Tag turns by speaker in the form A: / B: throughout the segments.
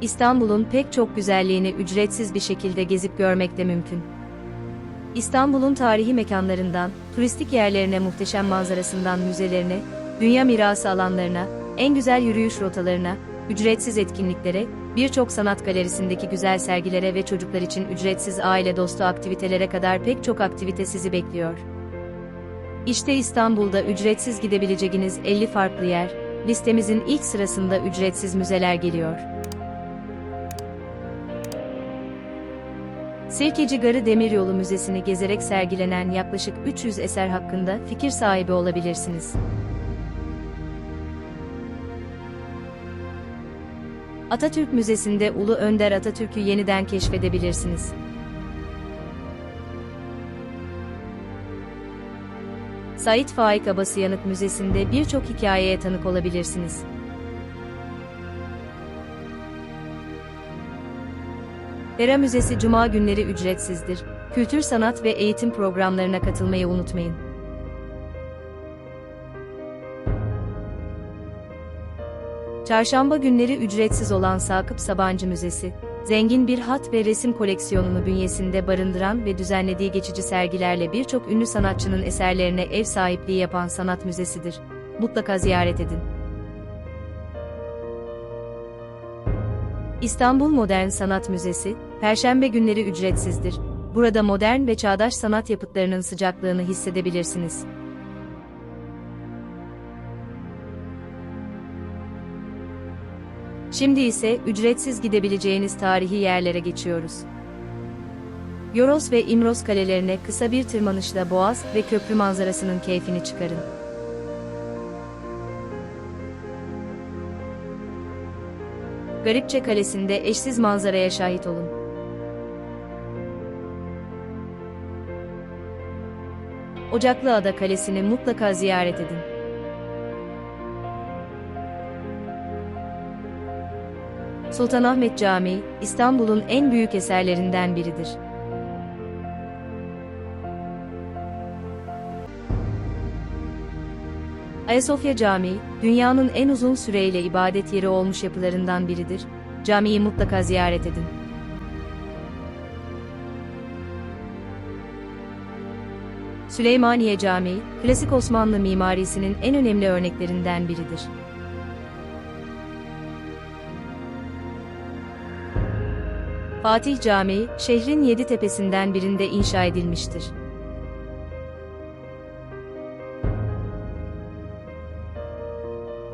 A: İstanbul'un pek çok güzelliğini ücretsiz bir şekilde gezip görmek de mümkün. İstanbul'un tarihi mekanlarından, turistik yerlerine, muhteşem manzarasından müzelerine, dünya mirası alanlarına, en güzel yürüyüş rotalarına, ücretsiz etkinliklere, birçok sanat galerisindeki güzel sergilere ve çocuklar için ücretsiz aile dostu aktivitelere kadar pek çok aktivite sizi bekliyor. İşte İstanbul'da ücretsiz gidebileceğiniz 50 farklı yer, listemizin ilk sırasında ücretsiz müzeler geliyor. Sirkeci Garı Demiryolu Müzesi'ni gezerek sergilenen yaklaşık 300 eser hakkında fikir sahibi olabilirsiniz. Atatürk Müzesi'nde Ulu Önder Atatürk'ü yeniden keşfedebilirsiniz. Sait Faik Abasıyanık Müzesi'nde birçok hikayeye tanık olabilirsiniz. Pera Müzesi Cuma günleri ücretsizdir. Kültür, sanat ve eğitim programlarına katılmayı unutmayın. Çarşamba günleri ücretsiz olan Sakıp Sabancı Müzesi, zengin bir hat ve resim koleksiyonunu bünyesinde barındıran ve düzenlediği geçici sergilerle birçok ünlü sanatçının eserlerine ev sahipliği yapan sanat müzesidir. Mutlaka ziyaret edin. İstanbul Modern Sanat Müzesi, Perşembe günleri ücretsizdir. Burada modern ve çağdaş sanat yapıtlarının sıcaklığını hissedebilirsiniz. Şimdi ise ücretsiz gidebileceğiniz tarihi yerlere geçiyoruz. Yoros ve İmros kalelerine kısa bir tırmanışla Boğaz ve köprü manzarasının keyfini çıkarın. Garipçe Kalesi'nde eşsiz manzaraya şahit olun. Ocaklıada Kalesi'ni mutlaka ziyaret edin. Sultanahmet Camii, İstanbul'un en büyük eserlerinden biridir. Ayasofya Camii, dünyanın en uzun süreyle ibadet yeri olmuş yapılarından biridir. Camiyi mutlaka ziyaret edin. Süleymaniye Camii, klasik Osmanlı mimarisinin en önemli örneklerinden biridir. Fatih Camii, şehrin 7 tepesinden birinde inşa edilmiştir.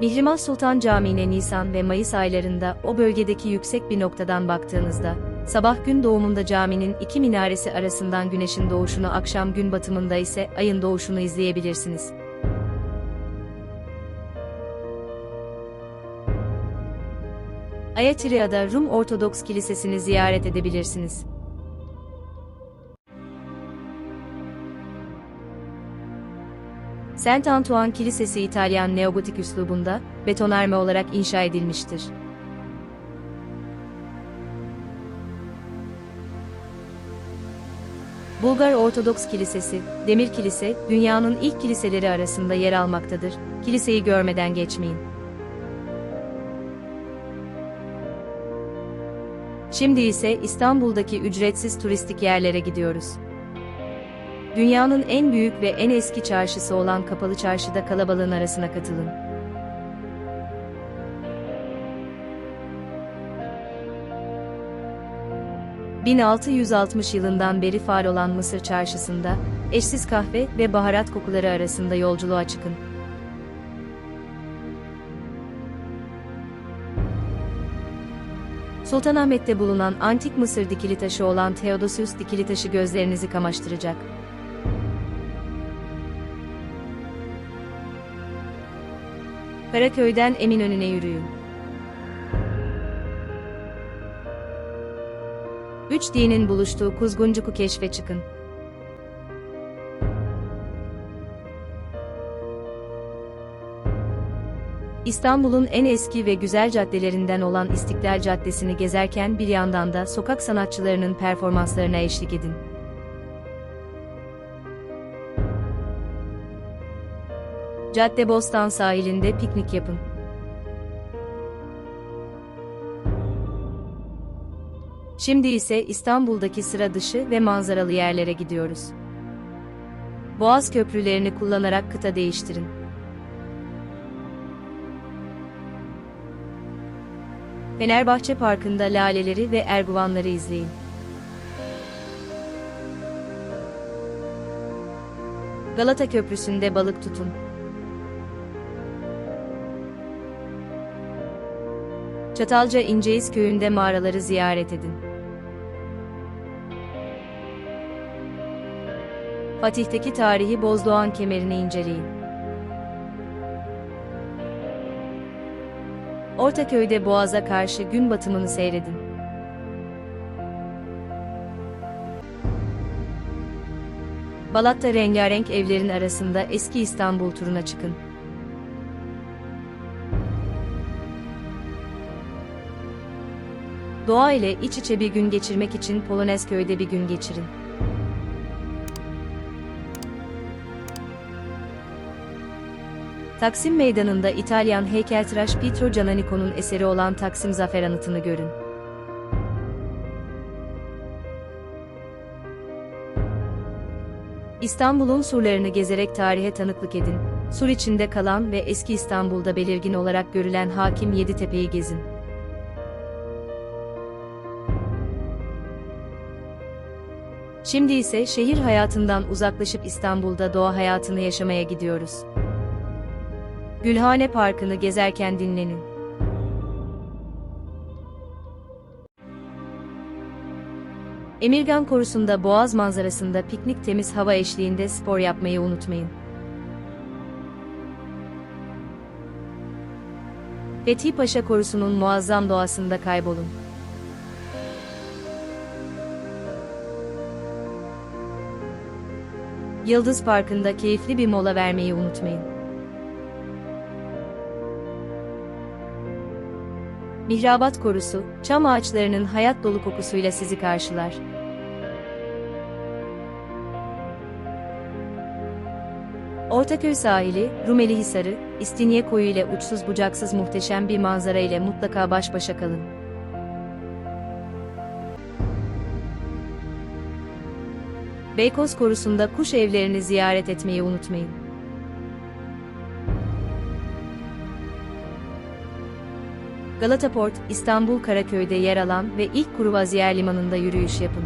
A: Mihrimah Sultan Camii'ne Nisan ve Mayıs aylarında o bölgedeki yüksek bir noktadan baktığınızda, sabah gün doğumunda caminin iki minaresi arasından güneşin doğuşunu, akşam gün batımında ise ayın doğuşunu izleyebilirsiniz. Ayatriya'da Rum Ortodoks Kilisesi'ni ziyaret edebilirsiniz. Saint Antoine Kilisesi İtalyan neogotik üslubunda, betonarme olarak inşa edilmiştir. Bulgar Ortodoks Kilisesi, Demir Kilise, dünyanın ilk kiliseleri arasında yer almaktadır. Kiliseyi görmeden geçmeyin. Şimdi ise İstanbul'daki ücretsiz turistik yerlere gidiyoruz. Dünyanın en büyük ve en eski çarşısı olan Kapalı Çarşı'da kalabalığın arasına katılın. ...1660 yılından beri faal olan Mısır Çarşısı'nda, eşsiz kahve ve baharat kokuları arasında yolculuğa çıkın. Sultanahmet'te bulunan antik Mısır dikili taşı olan Theodosius dikili taşı gözlerinizi kamaştıracak. Karaköy'den Eminönü'ne yürüyün. Üç dinin buluştuğu Kuzguncuk'u keşfe çıkın. İstanbul'un en eski ve güzel caddelerinden olan İstiklal Caddesi'ni gezerken bir yandan da sokak sanatçılarının performanslarına eşlik edin. Caddebostan sahilinde piknik yapın. Şimdi ise İstanbul'daki sıra dışı ve manzaralı yerlere gidiyoruz. Boğaz köprülerini kullanarak kıta değiştirin. Fenerbahçe Parkı'nda laleleri ve erguvanları izleyin. Galata Köprüsü'nde balık tutun. Çatalca İnceyiz Köyü'nde mağaraları ziyaret edin. Fatih'teki tarihi Bozdoğan kemerini inceleyin. Ortaköy'de Boğaz'a karşı gün batımını seyredin. Balat'ta rengarenk evlerin arasında eski İstanbul turuna çıkın. Doğa ile iç içe bir gün geçirmek için Polonezköy'de bir gün geçirin. Taksim Meydanı'nda İtalyan heykeltıraş Pietro Giannanico'nun eseri olan Taksim Zafer Anıtı'nı görün. İstanbul'un surlarını gezerek tarihe tanıklık edin. Sur içinde kalan ve eski İstanbul'da belirgin olarak görülen Hakim Yeditepe'yi gezin. Şimdi ise şehir hayatından uzaklaşıp İstanbul'da doğa hayatını yaşamaya gidiyoruz. Gülhane Parkı'nı gezerken dinlenin. Emirgan Korusu'nda Boğaz manzarasında piknik temiz hava eşliğinde spor yapmayı unutmayın. Fethi Paşa Korusu'nun muazzam doğasında kaybolun. Yıldız Parkı'nda keyifli bir mola vermeyi unutmayın. Mihrabat Korusu, çam ağaçlarının hayat dolu kokusuyla sizi karşılar. Ortaköy sahili, Rumeli Hisarı, İstinye Koyu ile uçsuz bucaksız muhteşem bir manzara ile mutlaka baş başa kalın. Beykoz Korusu'nda kuş evlerini ziyaret etmeyi unutmayın. Galata Port, İstanbul Karaköy'de yer alan ve ilk Kruvaziyer Limanı'nda yürüyüş yapın.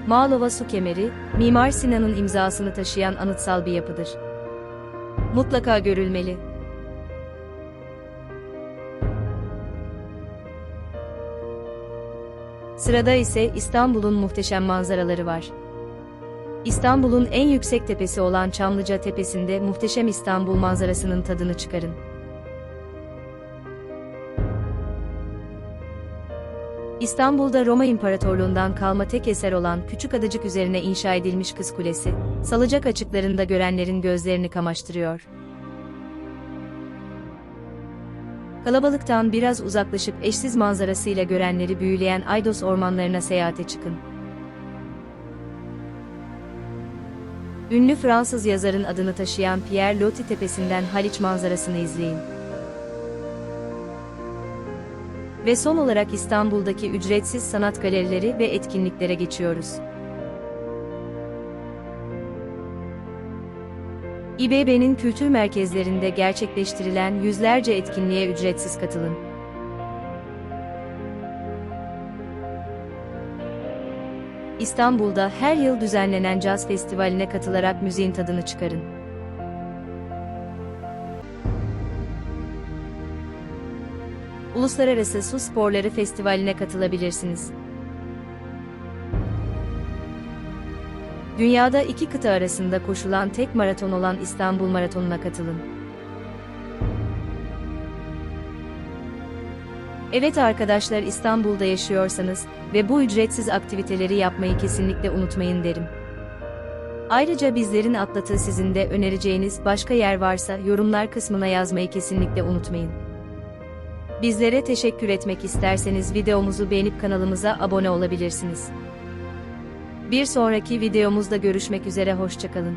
A: Mağlova Su Kemeri, Mimar Sinan'ın imzasını taşıyan anıtsal bir yapıdır. Mutlaka görülmeli. Sırada ise İstanbul'un muhteşem manzaraları var. İstanbul'un en yüksek tepesi olan Çamlıca Tepesi'nde muhteşem İstanbul manzarasının tadını çıkarın. İstanbul'da Roma İmparatorluğundan kalma tek eser olan küçük adacık üzerine inşa edilmiş Kız Kulesi, salıncak açıklarında görenlerin gözlerini kamaştırıyor. Kalabalıktan biraz uzaklaşıp eşsiz manzarasıyla görenleri büyüleyen Aydos ormanlarına seyahate çıkın. Ünlü Fransız yazarın adını taşıyan Pierre Loti Tepesi'nden Haliç manzarasını izleyin. Ve son olarak İstanbul'daki ücretsiz sanat galerileri ve etkinliklere geçiyoruz. İBB'nin kültür merkezlerinde gerçekleştirilen yüzlerce etkinliğe ücretsiz katılın. İstanbul'da her yıl düzenlenen caz festivaline katılarak müziğin tadını çıkarın. Uluslararası Su Sporları Festivali'ne katılabilirsiniz. Dünyada iki kıta arasında koşulan tek maraton olan İstanbul Maratonu'na katılın. Evet arkadaşlar, İstanbul'da yaşıyorsanız ve bu ücretsiz aktiviteleri yapmayı kesinlikle unutmayın derim. Ayrıca bizlerin atlattığı sizin de önereceğiniz başka yer varsa yorumlar kısmına yazmayı kesinlikle unutmayın. Bizlere teşekkür etmek isterseniz videomuzu beğenip kanalımıza abone olabilirsiniz. Bir sonraki videomuzda görüşmek üzere, hoşça kalın.